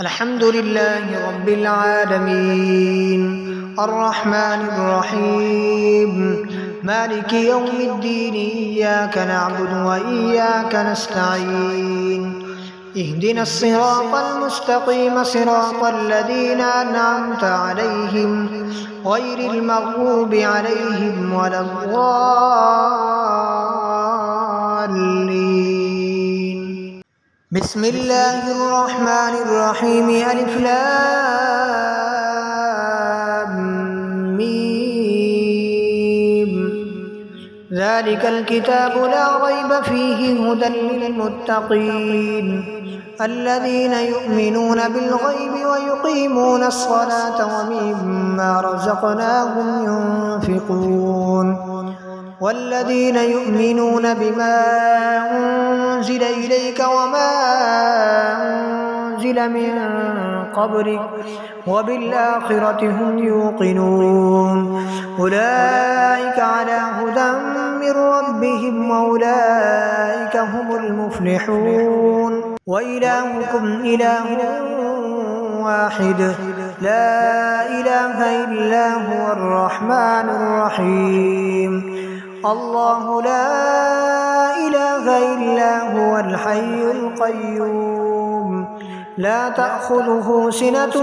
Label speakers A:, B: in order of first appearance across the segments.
A: الحمد لله رب العالمين الرحمن الرحيم مالك يوم الدين إياك نعبد وإياك نستعين اهدنا الصراط المستقيم صراط الذين أنعمت عليهم غير المغضوب عليهم ولا الضالين. بسم الله الرحمن الرحيم ألف لام ميم ذلك الكتاب لا ريب فيه هدى للمتقين الذين يؤمنون بالغيب ويقيمون الصلاة ومما رزقناهم ينفقون والذين يؤمنون بما أنزل إليك وما أنزل من قبلك وبالآخرة هم يوقنون أولئك على هدى من ربهم وأولئك هم المفلحون وإلهكم إله واحد لا إله إلا هو الرحمن الرحيم الله لا إله إلا هو الحي القيوم لا تأخذه سنة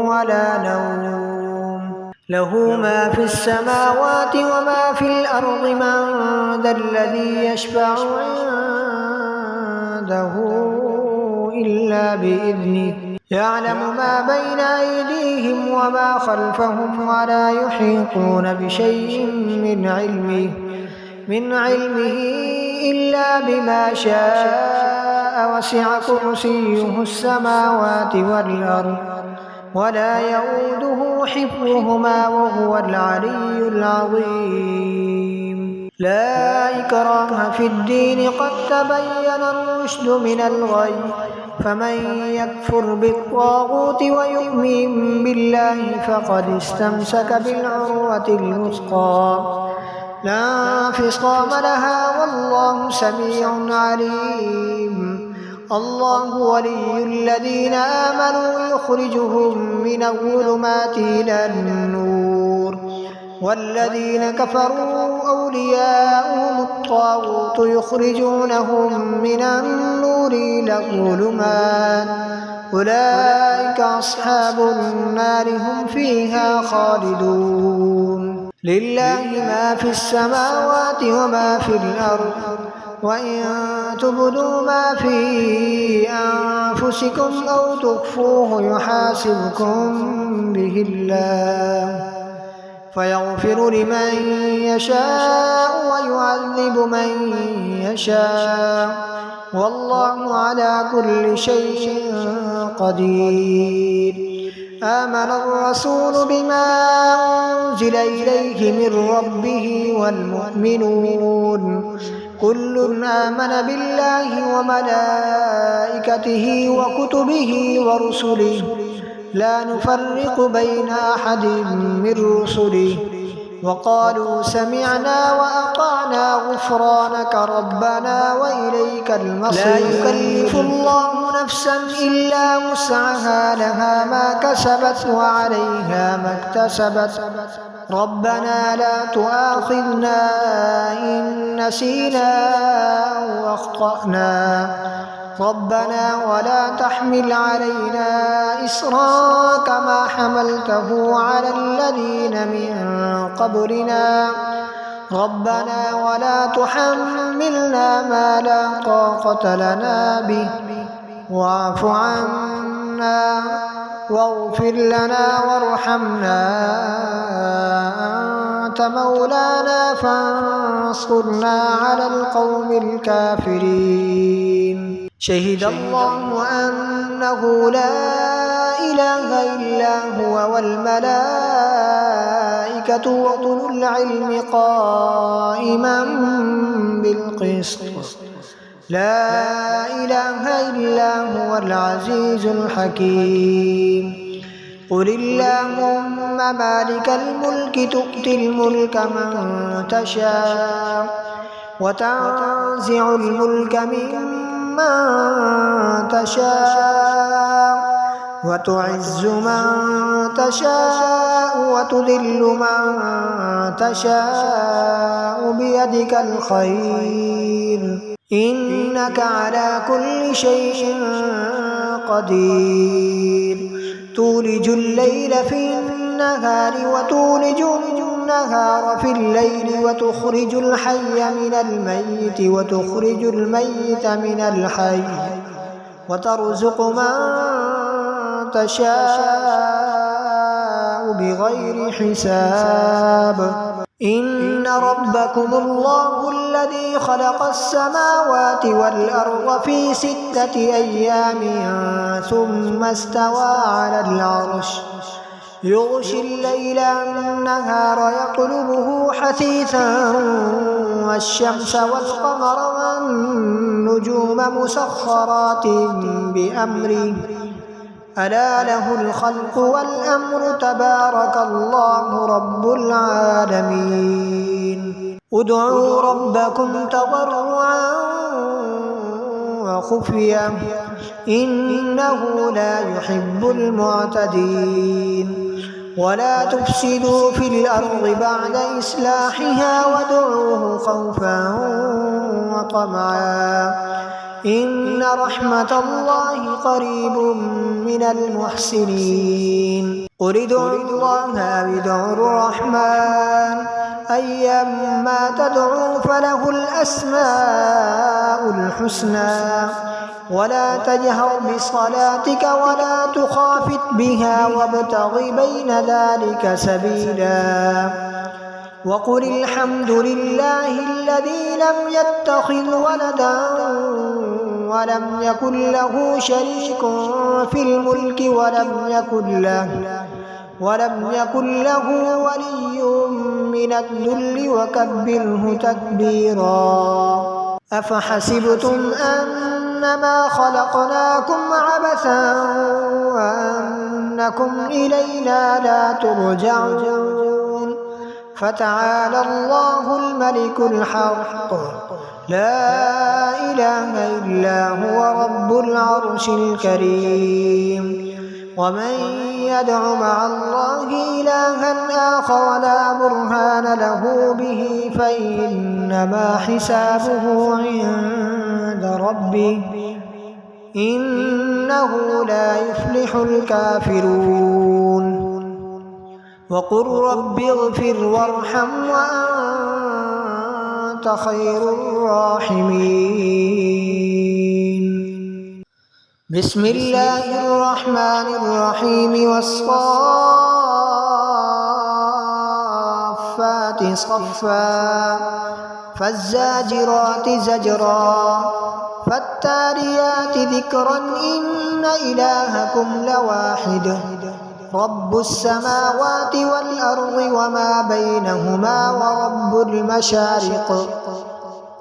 A: ولا نوم له ما في السماوات وما في الأرض من ذا الذي يشفع عنده إلا بإذنه يعلم ما بين أيديهم وما خلفهم ولا يحيطون بشيء من علمه إلا بما شاء وسع كرسيه السماوات والأرض ولا يؤوده حفظهما وهو العلي العظيم لا إكراه في الدين قد تبين الرشد من الغي فمن يكفر بالطاغوت ويؤمن بالله فقد استمسك بالعروة الوثقى لا انفصام لها والله سميع عليم الله ولي الذين آمنوا يخرجهم من الظلمات إلى النور والذين كفروا أولياؤهم الطاغوت يخرجونهم من النور إلى الظلمات أولئك أصحاب النار هم فيها خالدون لله ما في السماوات وما في الأرض وإن تبدوا ما في أنفسكم أو تخفوه يحاسبكم به الله فيغفر لمن يشاء ويعذب من يشاء والله على كل شيء قدير آمن الرسول بما أنزل إليه من ربه والمؤمنون كل آمن بالله وملائكته وكتبه ورسله لا نفرق بين أحد من رسله وقالوا سمعنا وأطعنا غفرانك ربنا وإليك المصير لا يكلف الله نفسا إلا وسعها لها ما كسبت وعليها ما اكتسبت ربنا لا تؤاخذنا إن نسينا أو أخطأنا ربنا ولا تحمل علينا إصرا كما حملته على الذين من قبلنا ربنا ولا تحملنا ما لا طاقة لنا به واعف عنا واغفر لنا وارحمنا أنت مولانا فانصرنا على القوم الكافرين شهد الله أنه لا إله إلا هو والملائكة وأولو العلم قائما بالقسط لا إله إلا هو العزيز الحكيم قل اللهم مالك الملك تؤتي الملك من تشاء وتنزع الملك ممن من تشاء وتعز من تشاء وتذل من تشاء بيدك الخير إنك على كل شيء قدير تولج الليل في النهار وتولج النهار في الليل وتخرج الحي من الميت وتخرج الميت من الحي وترزق من تشاء بغير حساب إن ربكم الله الذي خلق السماوات والأرض في 6 أيام ثم استوى على العرش يغشي الليل النهار يطلبه حثيثا والشمس والقمر والنجوم مسخرات بأمره ألا له الخلق والأمر تبارك الله رب العالمين ادعوا ربكم تضرعا وخفيا إنه لا يحب المعتدين ولا تفسدوا في الأرض بعد إصلاحها وادعوه خوفا وطمعا إن رحمة الله قريب من المحسنين قل ادعوا الله أو ادعوا الرحمن أيما تدعوا فله الأسماء الحسنى ولا تجهر بصلاتك ولا تخافت بها وابتغ بين ذلك سبيلا وقل الحمد لله الذي لم يتخذ ولدا ولم يكن له شريك في الملك ولم يكن له ولي من الذل وكبره تكبيرا أفحسبتم أنما خلقناكم عبثا وأنكم إلينا لا ترجعون فتعالى الله الملك الحق لا إله إلا هو رب العرش الكريم ومن يدع مع الله إلها آخر لا برهان له به فإنما حسابه عند ربه إنه لا يفلح الكافرون وقل رب اغفر وارحم وأنت خير الراحمين بسم الله الرحمن الرحيم والصافات صفا فالزاجرات زجرا فالتاليات ذكرا إن إلهكم لواحد رب السماوات والأرض وما بينهما ورب المشارق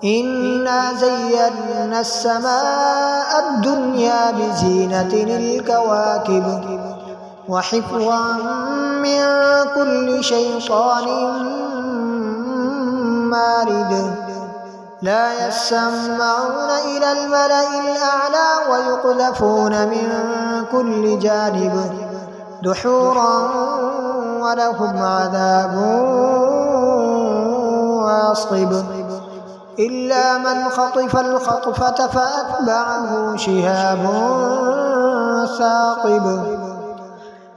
A: إنا زينا السماء الدنيا بزينة الكواكب وحفظا من كل شيطان مارد لا يسمعون إلى الملأ الأعلى ويقذفون من كل جانب دحورا ولهم عذاب واصب إلا من خطف الخطفة فأتبعه شهاب ثاقب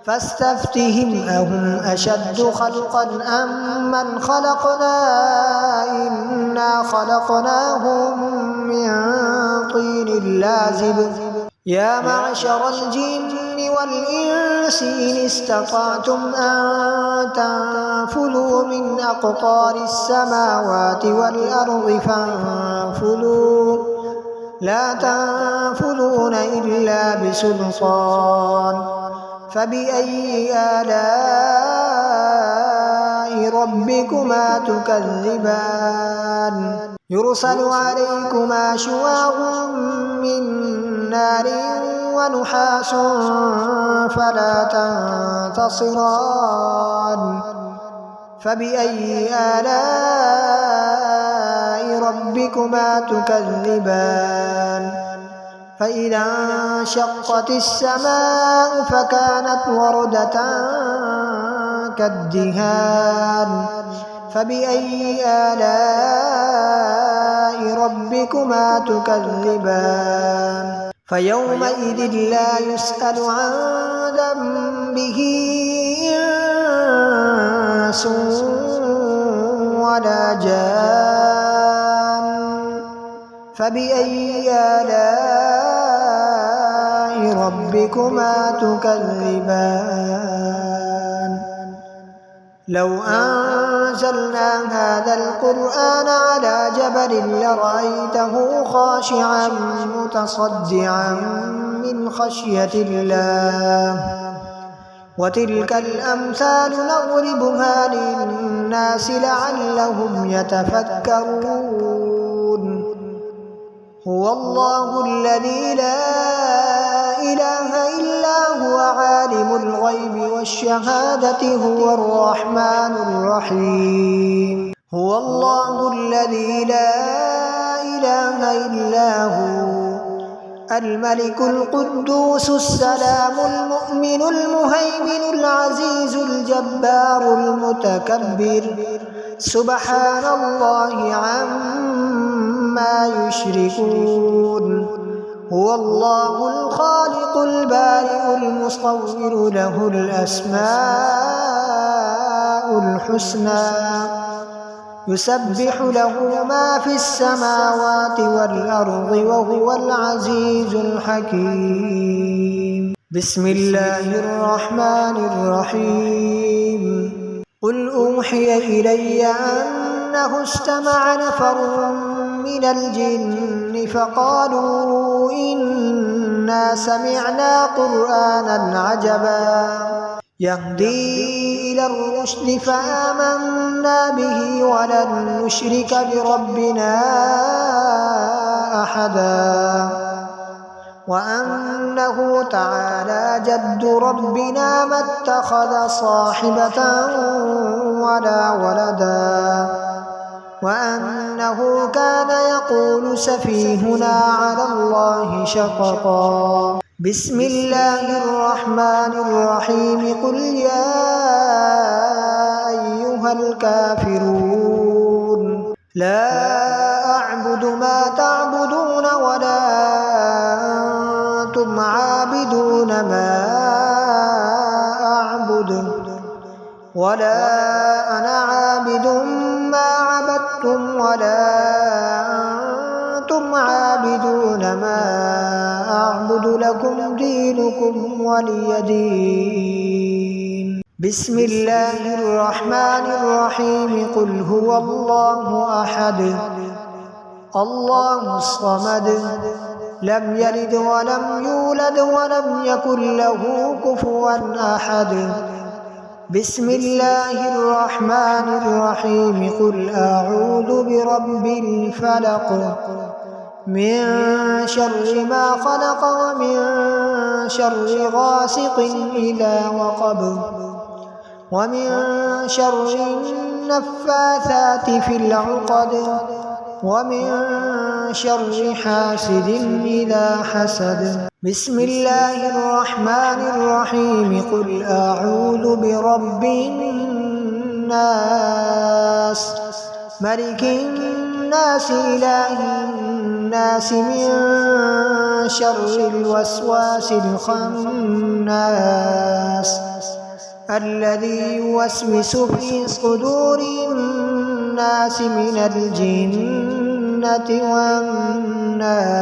A: فاستفتهم أهم أشد خلقا أم من خلقنا إنا خلقناهم من طين لازب يا معشر الجن والإنس إن استطعتم أن تنفذوا من أقطار السماوات والأرض فانفذوا لا تنفذون إلا بسلطان فبأي آلاء ربكما تكذبان يرسل عليكما شواظ من نار ونحاس فلا تنتصران فبأي آلاء ربكما تكذبان فإذا انشقت السماء فكانت وردة كالدهان فبأي آلاء ربكما تكذبان فيومئذ لا يسأل عن ذنبه إنس ولا جان فبأي آلاء ربكما تكذبان لو أنزلنا هذا القرآن على جبل لرأيته خاشعا متصدعا من خشية الله وتلك الأمثال نضربها للناس لعلهم يتفكرون هو الله الذي لا إله إلا هو عالم الغيب والشهادة هو الرحمن الرحيم هو الله الذي لا إله إلا هو الملك القدوس السلام المؤمن المهيمن العزيز الجبار المتكبر سبحان الله عما يشركون هو الله الخالق البارئ المصور له الأسماء الحسنى يسبح له ما في السماوات والأرض وهو العزيز الحكيم بسم الله الرحمن الرحيم قل أوحي إلي أنه استمع نفر من الجن فقالوا إنا سمعنا قرآنا عجبا يهدي إلى الرشد فآمنا به ولن نشرك بربنا أحدا وأنه تعالى جد ربنا ما اتخذ صاحبة ولا ولدا وأنه كان يقول سفيهنا على الله شططا بسم الله الرحمن الرحيم قل يا أيها الكافرون لا أعبد ما تعبدون ولا أنتم عابدون ما أعبد ولا أنا عابد ما عبدتم ولا أنتم عابدون ما أعبد لكم دينكم ولي دين بسم الله الرحمن الرحيم قل هو الله أحد الله الصمد لم يلد ولم يولد ولم يكن له كفوا أحد بسم الله الرحمن الرحيم قل أعوذ برب الفلق من شر ما خلق ومن شر غاسق إذا وقب ومن شر النفاثات في العقد ومن شر حاسد إذا حسد بسم الله الرحمن الرحيم قل أعوذ برب الناس ملك الناس إله الناس من شر الوسواس الخناس الذي يوسوس في صدور الناس من الجنة والناس